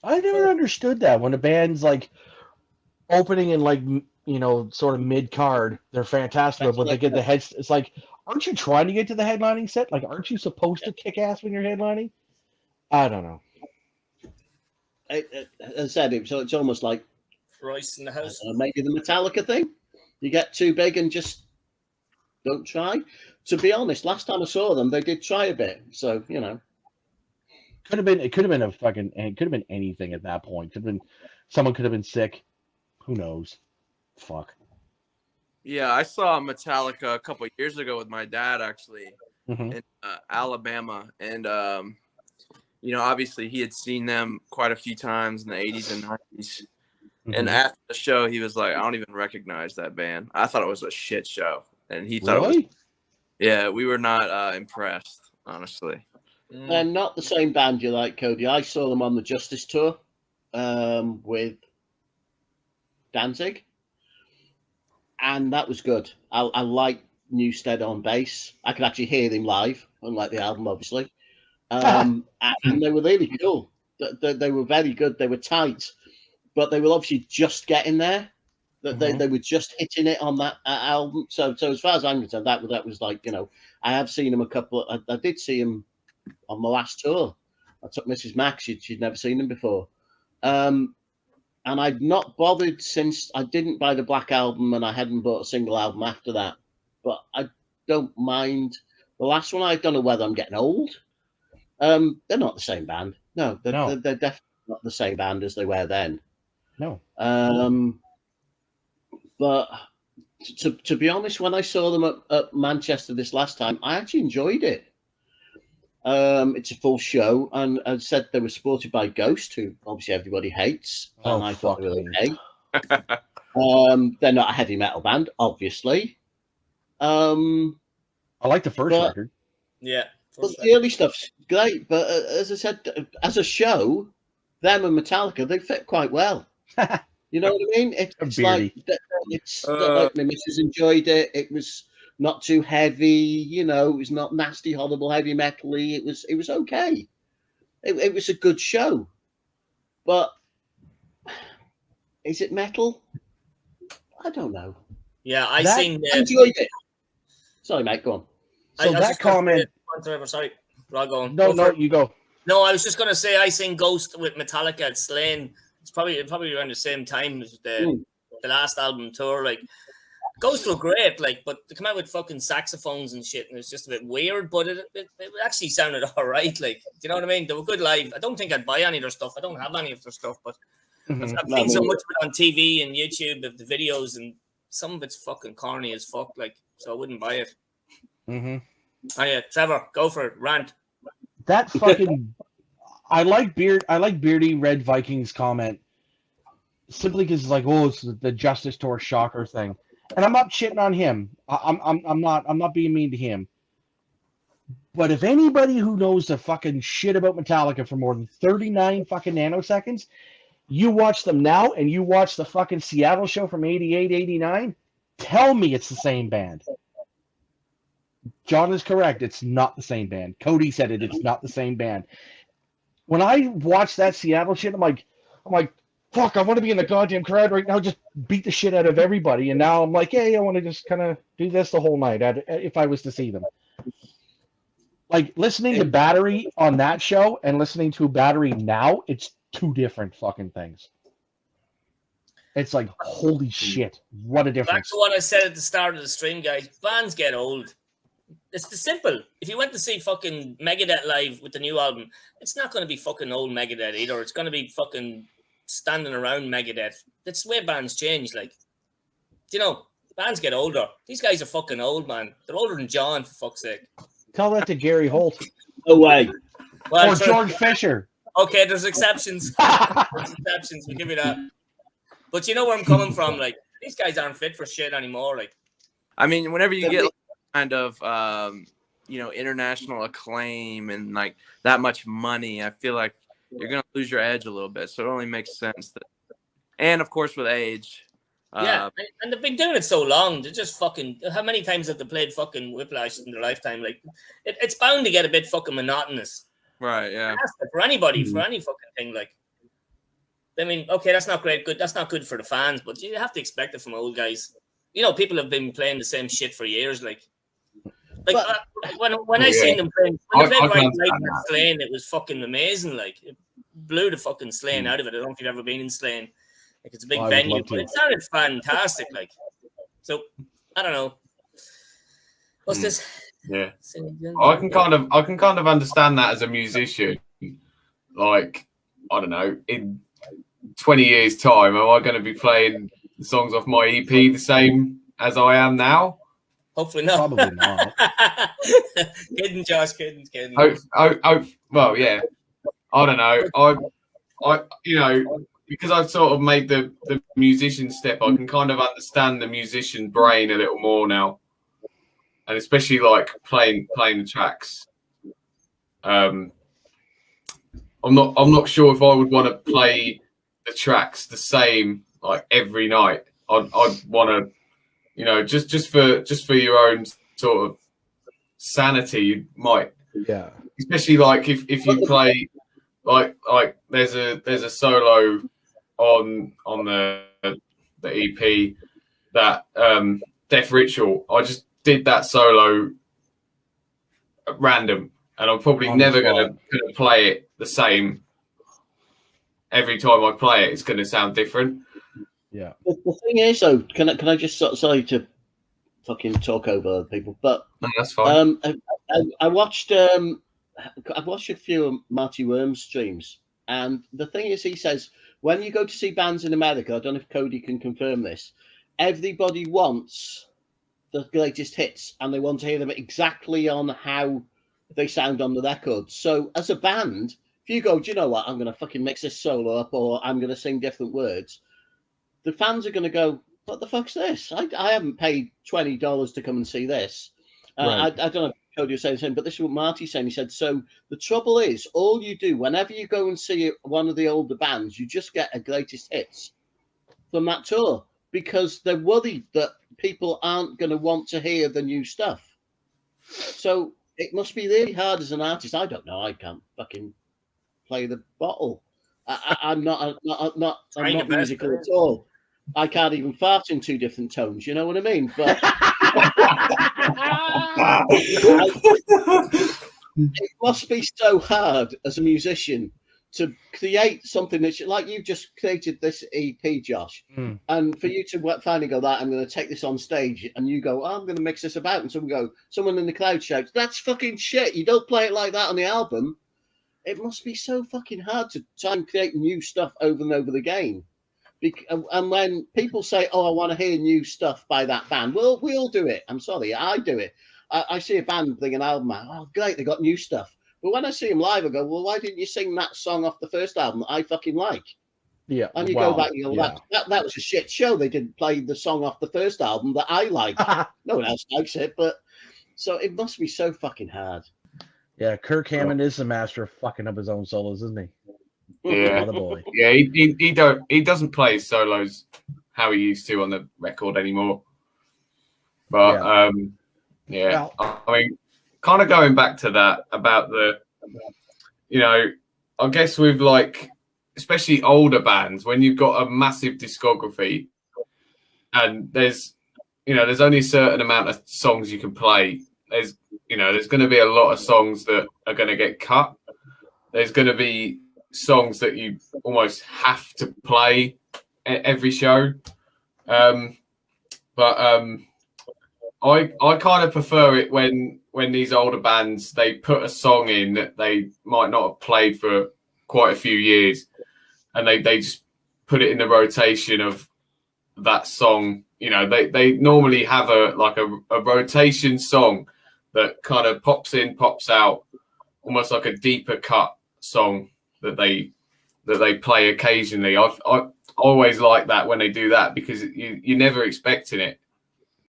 I never understood that when a band's like opening in like sort of mid card, they're fantastic, but when they get the heads, it's like, aren't you trying to get to the headlining set? Like, aren't you supposed to kick ass when you're headlining? I don't know. As I said, it's almost like Royce in the house. maybe the Metallica thing. You get too big and just don't try. To be honest, last time I saw them, they did try a bit. So Could have been. It could have been a fucking. It could have been anything at that point. Could have been. Someone could have been sick. Who knows? Fuck. Yeah, I saw Metallica a couple of years ago with my dad, actually, Mm-hmm. in Alabama, and obviously he had seen them quite a few times in the 80s and 90s. Mm-hmm. And after the show, he was like, "I don't even recognize that band. I thought it was a shit show," and he thought Really? it was. Yeah, we were not impressed, honestly. they're not the same band you like, Cody. I saw them on the Justice tour with Danzig, and that was good. I like Newstead on bass. I could actually hear them live, unlike the album, obviously. And they were really cool. They were very good. They were tight, but they were obviously just getting there. They were just hitting it on that album. So as far as I'm concerned, that was like, I have seen them a couple. I did see them on my last tour. I took Mrs. Max. She'd never seen them before. And I'd not bothered since I didn't buy the Black Album, and I hadn't bought a single album after that. But I don't mind. The last one, I don't know whether I'm getting old. They're not the same band. No, they're definitely not the same band as they were then. No. But to be honest, when I saw them at Manchester this last time, I actually enjoyed it. It's a full show, and as I said, they were supported by Ghost, who obviously everybody hates, and I thought they were okay. They're not a heavy metal band, obviously. I like the first record. Yeah. But the early stuff's great. But as I said, as a show, them and Metallica, they fit quite well. You know what I mean? It's like my missus enjoyed it. It was not too heavy, it was not nasty, horrible, heavy metal-y. It was okay. It was a good show. But is it metal? I don't know. Yeah, I enjoyed it. Sorry, mate, go on. So that comment. Sorry, Rob, No, you go. No, I was just gonna say I seen Ghost with Metallica at Slane. It's probably around the same time as the last album tour. Like, Ghost were great, but they come out with fucking saxophones and shit, and it's just a bit weird. But it actually sounded all right. Like, do you know what I mean? They were good live. I don't think I'd buy any of their stuff. I don't have any of their stuff, but I've seen so much of it on TV and YouTube of the videos, and some of it's fucking corny as fuck. Like, so I wouldn't buy it. Mm-hmm. Oh yeah, Trevor, go for it. Rant. That fucking. I like Beardy Red Vikings comment simply because it's like, it's the Justice Tour shocker thing, and I'm not shitting on him. I'm not being mean to him. But if anybody who knows the fucking shit about Metallica for more than 39 fucking nanoseconds, you watch them now and you watch the fucking Seattle show from 88, 89, tell me it's the same band. John is correct. It's not the same band. Cody said it. It's not the same band. When I watch that Seattle shit, I'm like, fuck, I want to be in the goddamn crowd right now, just beat the shit out of everybody. And now I'm like, hey, I want to just kind of do this the whole night if I was to see them. Like, listening to Battery on that show and listening to Battery now, it's two different fucking things. It's like, holy shit, what a difference. Back to what I said at the start of the stream, guys. Bands get old. It's the simple. If you went to see fucking Megadeth live with the new album, it's not going to be fucking old Megadeth either. It's going to be fucking standing around Megadeth. That's the way bands change. Like, bands get older. These guys are fucking old, man. They're older than John, for fuck's sake. Tell that to Gary Holt. No way. Or George Fisher. Okay, there's exceptions. We give you that. But you know where I'm coming from. Like, these guys aren't fit for shit anymore. Like, I mean, whenever you get kind of international acclaim and like that much money, I feel like you're gonna lose your edge a little bit. So it only makes sense and of course with age. And they've been doing it so long. They're just fucking. How many times have they played fucking Whiplash in their lifetime? Like, it's bound to get a bit fucking monotonous. Right. Yeah. For anybody, for any fucking thing, like. I mean, okay, that's not great. Good, that's not good for the fans, but you have to expect it from old guys. You know, people have been playing the same shit for years. Like But- when I seen them playing, when they I played can Right understand Light that. at Slane, it was fucking amazing. Like it blew the fucking Slane out of it. I don't know if you've ever been in Slane. Like it's a big I would venue, love but to. it sounded fantastic. Like so, I don't know. What's this? Yeah, I can kind of understand that as a musician. Like, I don't know, in 20 years' time, am I going to be playing the songs off my EP the same as I am now? Hopefully not. Probably not. Kidding, Josh. Kidding. Well, yeah. I don't know. I, you know, because I've sort of made the musician step, I can kind of understand the musician brain a little more now, and especially like playing the tracks. I'm not sure if I would want to play the tracks the same like every night. I'd want to, you know, just for your own sort of sanity, you might. Yeah. Especially like if you play like there's a solo on the EP that Death Ritual. I just did that solo at random, and I'm probably On the never spot. gonna play it the same every time I play it. It's gonna sound different. Yeah. The thing is, though, can I just sorry to fucking talk over other people, but No, that's fine. I watched a few of Marty Worm's streams, and the thing is, he says when you go to see bands in America, I don't know if Cody can confirm this, everybody wants the greatest hits, and they want to hear them exactly on how they sound on the record. So as a band, if you go, do you know what, I'm going to fucking mix this solo up, or I'm going to sing different words, the fans are going to go, what the fuck's this? I haven't paid $20 to come and see this. Right. I don't know if Cody was saying the same, but this is what Marty's saying. He said, so the trouble is, all you do, whenever you go and see one of the older bands, you just get a greatest hits from that tour, because they're worried that people aren't going to want to hear the new stuff. So it must be really hard as an artist. I don't know. I can't fucking play the bottle. I'm not musical at all. I can't even fart in two different tones. You know what I mean? But it must be so hard as a musician to create something that's like you've just created this EP, Josh, and for you to finally go, that I'm going to take this on stage, and you go, oh, I'm going to mix this about, and someone in the crowd shouts, that's fucking shit. You don't play it like that on the album. It must be so fucking hard to try and create new stuff over and over again. And when people say, oh, I want to hear new stuff by that band, well, we all do it. I'm sorry, I do it. I see a band bring an album out. Oh, great, they got new stuff. But when I see them live, I go, well, why didn't you sing that song off the first album that I fucking like? Yeah. And you go back and you go, that was a shit show. They didn't play the song off the first album that I like. No one else likes it, but so it must be so fucking hard. Yeah, Kirk Hammond is the master of fucking up his own solos, isn't he? Yeah. What a boy. Yeah, he doesn't play his solos how he used to on the record anymore. But yeah. I mean, kind of going back to that about the, you know, I guess with like, especially older bands, when you've got a massive discography and there's only a certain amount of songs you can play. There's going to be a lot of songs that are going to get cut. There's going to be songs that you almost have to play every show. I kind of prefer it when these older bands, they put a song in that they might not have played for quite a few years, and they just put it in the rotation of that song. You know, they normally have a rotation song that kind of pops in, pops out, almost like a deeper cut song that they play occasionally. I always like that when they do that, because you're never expecting it.